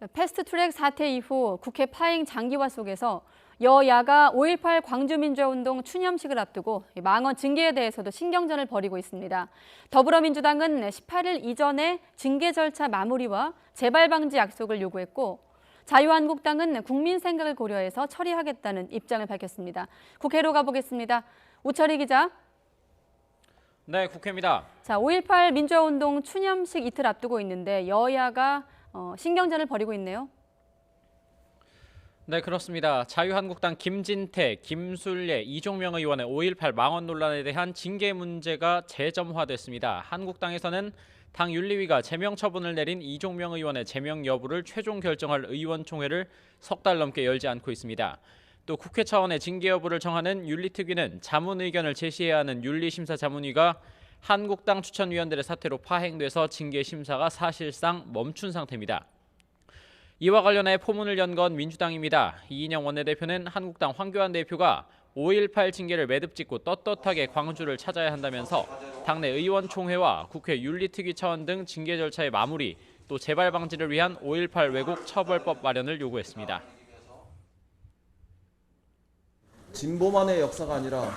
패스트트랙 사태 이후 국회 파행 장기화 속에서 여야가 5.18 광주민주화운동 추념식을 앞두고 망언 징계에 대해서도 신경전을 벌이고 있습니다. 더불어민주당은 18일 이전에 징계 절차 마무리와 재발 방지 약속을 요구했고 자유한국당은 국민 생각을 고려해서 처리하겠다는 입장을 밝혔습니다. 국회로 가보겠습니다. 우철희 기자. 네, 국회입니다. 자, 5.18 민주화운동 추념식 이틀 앞두고 있는데 여야가 신경전을 벌이고 있네요. 네, 그렇습니다. 자유한국당 김진태, 김술래, 이종명 의원의 5.18 망언 논란에 대한 징계 문제가 재점화됐습니다. 한국당에서는 당 윤리위가 제명 처분을 내린 이종명 의원의 제명 여부를 최종 결정할 의원총회를 석 달 넘게 열지 않고 있습니다. 또 국회 차원의 징계 여부를 정하는 윤리특위는 자문 의견을 제시해야 하는 윤리심사자문위가 한국당 추천위원들의 사태로 파행돼서 징계 심사가 사실상 멈춘 상태입니다. 이와 관련해 포문을 연 건 민주당입니다. 이인영 원내대표는 한국당 황교안 대표가 5.18 징계를 매듭짓고 떳떳하게 광주를 찾아야 한다면서 당내 의원총회와 국회 윤리특위 차원 등 징계 절차의 마무리, 또 재발 방지를 위한 5.18 왜곡 처벌법 마련을 요구했습니다. 진보만의 역사가 아니라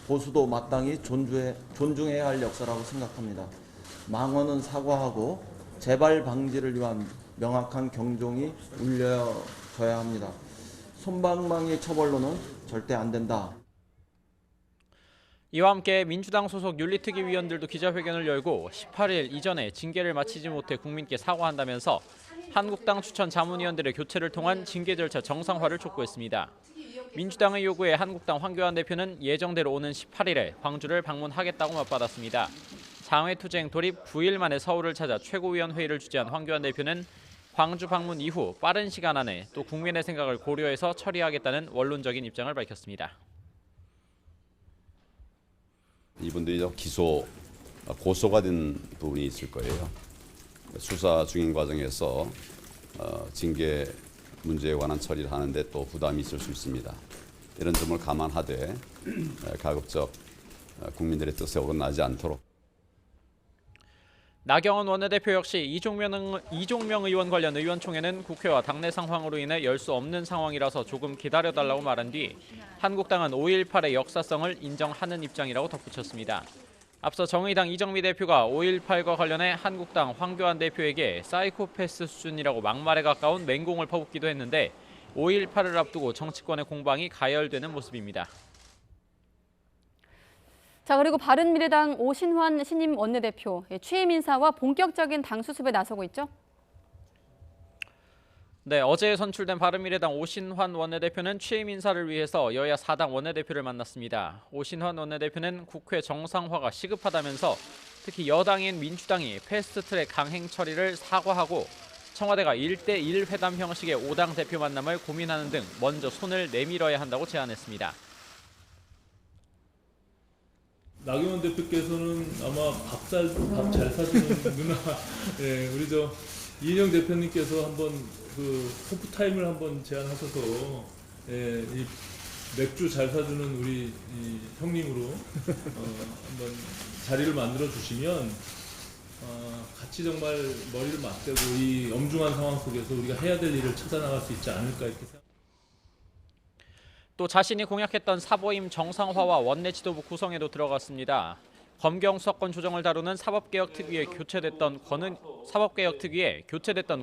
보수도 마땅히 존중해야 할 역사라고 생각합니다. 망언은 사과하고 재발 방지를 위한 명확한 경종이 울려져야 합니다. 솜방망이 처벌로는 절대 안 된다. 이와 함께 민주당 소속 윤리특위 위원들도 기자회견을 열고 18일 이전에 징계를 마치지 못해 국민께 사과한다면서 한국당 추천 자문위원들의 교체를 통한 징계 절차 정상화를 촉구했습니다. 민주당의 요구에 한국당 황교안 대표는 예정대로 오는 18일에 광주를 방문하겠다고 맞받았습니다. 장외투쟁 돌입 9일 만에 서울을 찾아 최고위원회의를 주재한 황교안 대표는 광주 방문 이후 빠른 시간 안에 또 국민의 생각을 고려해서 처리하겠다는 원론적인 입장을 밝혔습니다. 이분들이 고소가 된 부분이 있을 거예요. 수사 중인 과정에서 징계 문제에 관한 처리를 하는데 또 부담이 있을 수 있습니다. 이런 점을 감안하되 가급적 국민들의 뜻에 어긋나지 않도록. 나경원 원내대표 역시 이종명 의원 관련 의원총회는 국회와 당내 상황으로 인해 열 수 없는 상황이라서 조금 기다려달라고 말한 뒤 한국당은 5.18의 역사성을 인정하는 입장이라고 덧붙였습니다. 앞서 정의당 이정미 대표가 5.18과 관련해 한국당 황교안 대표에게 사이코패스 수준이라고 막말에 가까운 맹공을 퍼붓기도 했는데 5.18을 앞두고 정치권의 공방이 가열되는 모습입니다. 자, 그리고 바른미래당 오신환 신임 원내대표 취임 인사와 본격적인 당 수습에 나서고 있죠? 네, 어제 선출된 바른미래당 오신환 원내대표는 취임 인사를 위해서 여야 4당 원내대표를 만났습니다. 오신환 원내대표는 국회 정상화가 시급하다면서 특히 여당인 민주당이 패스트트랙 강행 처리를 사과하고 청와대가 1대1 회담 형식의 5당 대표 만남을 고민하는 등 먼저 손을 내밀어야 한다고 제안했습니다. 나경원 대표께서는 아마 밥 잘 사주는 누나, 예, 우리 이인영 대표님께서 한번 그 토크 타임을 한번 제안하셔서 예, 이 맥주 잘 사주는 우리 이 형님으로 한번 자리를 만들어 주시면 같이 정말 머리를 맞대고 이 엄중한 상황 속에서 우리가 해야 될 일을 찾아나갈 수 있지 않을까 이렇게 생각합니다. 또 자신이 공약했던 사보임 정상화와 원내 지도부 구성에도 들어갔습니다. 검경 수사권 조정을 다루는 사법개혁특위에 교체됐던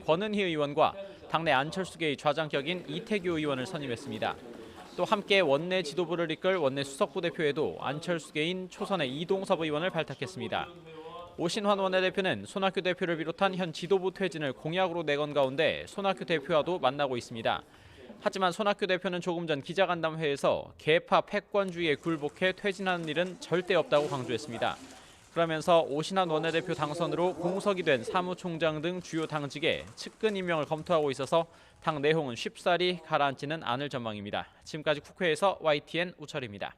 권은희 의원과 당내 안철수계의 좌장격인 이태규 의원을 선임했습니다. 또 함께 원내 지도부를 이끌 원내 수석부 대표에도 안철수계인 초선의 이동섭 의원을 발탁했습니다. 오신환 원내대표는 손학규 대표를 비롯한 현 지도부 퇴진을 공약으로 내건 가운데 손학규 대표와도 만나고 있습니다. 하지만 손학규 대표는 조금 전 기자간담회에서 계파 패권주의에 굴복해 퇴진하는 일은 절대 없다고 강조했습니다. 그러면서 오신환 원내대표 당선으로 공석이 된 사무총장 등 주요 당직에 측근 임명을 검토하고 있어서 당 내홍은 쉽사리 가라앉지는 않을 전망입니다. 지금까지 국회에서 YTN 우철입니다.